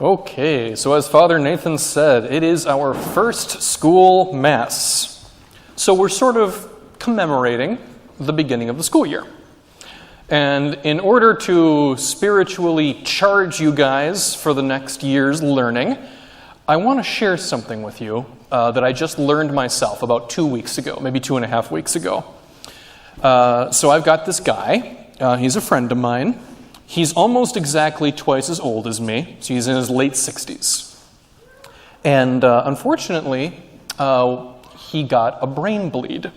Okay, so as Father Nathan said, it is our first school mass. So we're sort of commemorating the beginning of the school year. And in order to spiritually charge you guys for the next year's learning, I want to share something with you that I just learned myself about 2 weeks ago, maybe 2.5 weeks ago. So I've got this guy. He's a friend of mine. He's almost exactly twice as old as me. So he's in his late 60s. And unfortunately, he got a brain bleed.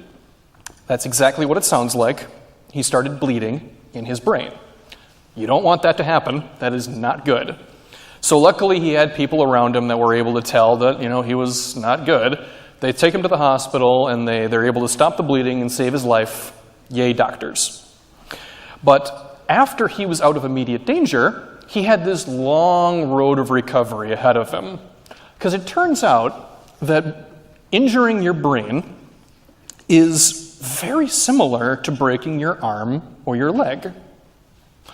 That's exactly what it sounds like. He started bleeding in his brain. You don't want that to happen. That is not good. So luckily he had people around him that were able to tell that, he was not good. They take him to the hospital and they're able to stop the bleeding and save his life. Yay, doctors. But after he was out of immediate danger, he had this long road of recovery ahead of him. Because it turns out that injuring your brain is very similar to breaking your arm or your leg.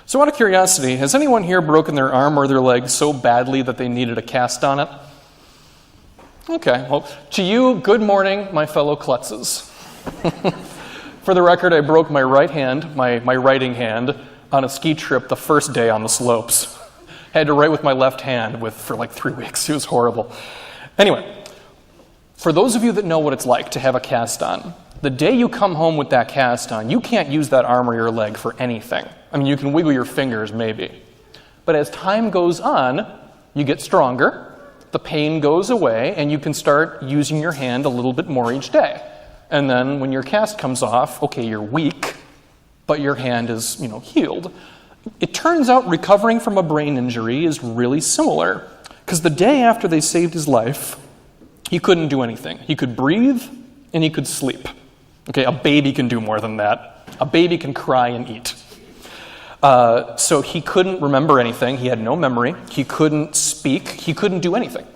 So out of curiosity, has anyone here broken their arm or their leg so badly that they needed a cast on it? Okay, well, to you, good morning, my fellow klutzes. For the record, I broke my right hand, my writing hand, on a ski trip the first day on the slopes. I had to write with my left hand for like 3 weeks. It was horrible. Anyway, for those of you that know what it's like to have a cast on, the day you come home with that cast on, you can't use that arm or your leg for anything. I mean, you can wiggle your fingers maybe. But as time goes on, you get stronger, the pain goes away, and you can start using your hand a little bit more each day. And then when your cast comes off, okay, you're weak, but your hand is, healed. It turns out recovering from a brain injury is really similar, because the day after they saved his life, he couldn't do anything. He could breathe and he could sleep. Okay, a baby can do more than that. A baby can cry and eat. So he couldn't remember anything. He had no memory. He couldn't speak. He couldn't do anything.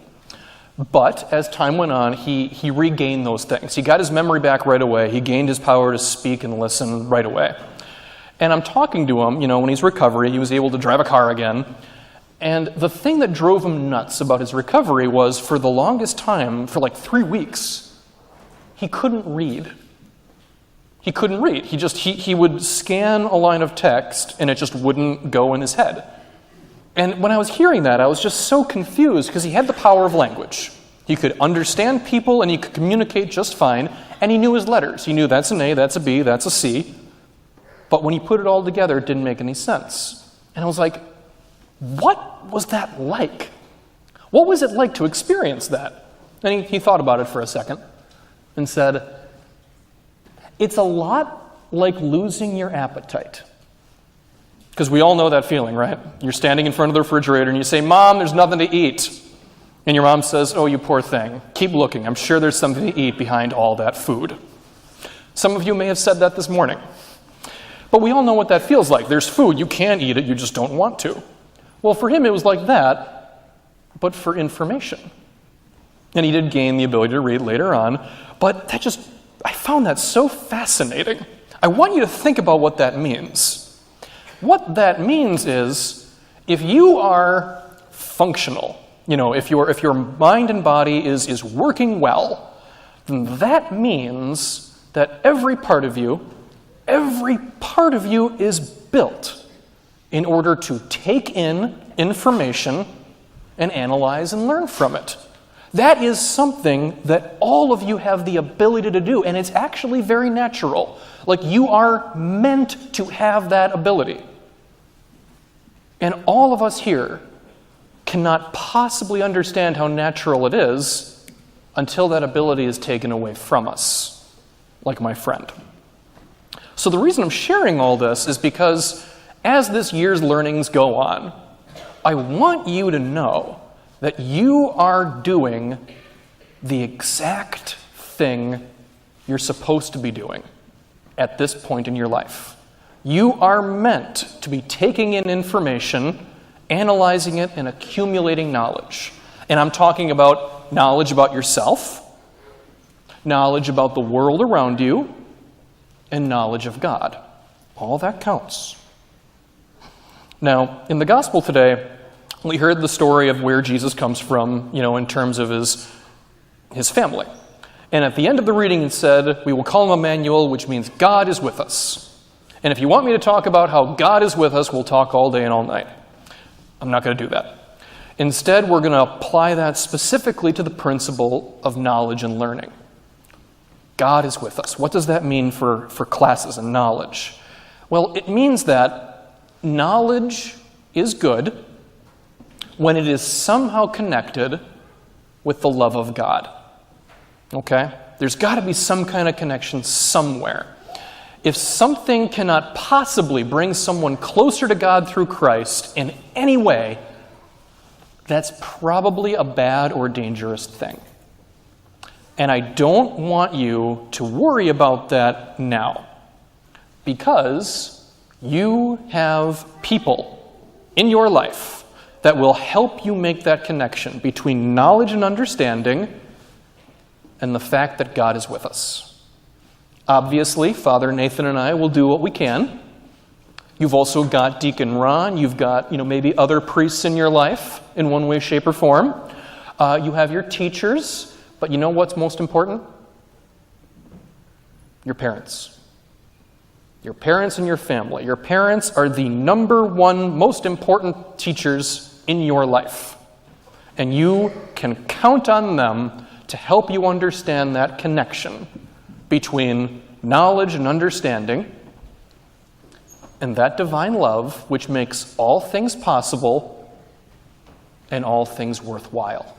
But as time went on, he regained those things. He got his memory back right away. He gained his power to speak and listen right away. And I'm talking to him, when he's recovery, he was able to drive a car again. And the thing that drove him nuts about his recovery was, for the longest time, for like 3 weeks, he couldn't read. He couldn't read. He would scan a line of text and it just wouldn't go in his head. And when I was hearing that, I was just so confused because he had the power of language. He could understand people and he could communicate just fine, and he knew his letters. He knew that's an A, that's a B, that's a C. But when he put it all together, it didn't make any sense. And I was like, what was that like? What was it like to experience that? And he thought about it for a second and said, it's a lot like losing your appetite. Because we all know that feeling, right? You're standing in front of the refrigerator and you say, Mom, there's nothing to eat. And your mom says, oh, you poor thing. Keep looking. I'm sure there's something to eat behind all that food. Some of you may have said that this morning. But we all know what that feels like. There's food. You can eat it. You just don't want to. Well, for him, it was like that, but for information. And he did gain the ability to read later on. But I found that so fascinating. I want you to think about what that means. What that means is, if you are functional, if your mind and body is working well, then that means that every part of you is built in order to take in information and analyze and learn from it. That is something that all of you have the ability to do, and it's actually very natural. Like, you are meant to have that ability. And all of us here cannot possibly understand how natural it is until that ability is taken away from us, like my friend. So the reason I'm sharing all this is because as this year's learnings go on, I want you to know that you are doing the exact thing you're supposed to be doing at this point in your life. You are meant to be taking in information, analyzing it, and accumulating knowledge. And I'm talking about knowledge about yourself, knowledge about the world around you, and knowledge of God. All that counts. Now, in the gospel today, We heard the story of where Jesus comes from, in terms of his family. And at the end of the reading it said, we will call him Emmanuel, which means God is with us. And if you want me to talk about how God is with us, we'll talk all day and all night. I'm not going to do that. Instead, we're going to apply that specifically to the principle of knowledge and learning. God is with us. What does that mean for classes and knowledge? Well, it means that knowledge is good when it is somehow connected with the love of God. Okay? There's got to be some kind of connection somewhere. If something cannot possibly bring someone closer to God through Christ in any way, that's probably a bad or dangerous thing. And I don't want you to worry about that now, because you have people in your life that will help you make that connection between knowledge and understanding and the fact that God is with us. Obviously, Father Nathan and I will do what we can. You've also got Deacon Ron. You've got, maybe other priests in your life in one way, shape, or form. You have your teachers. But you know what's most important? Your parents. Your parents and your family. Your parents are the number one most important teachers in your life. And you can count on them to help you understand that connection between knowledge and understanding and that divine love which makes all things possible and all things worthwhile.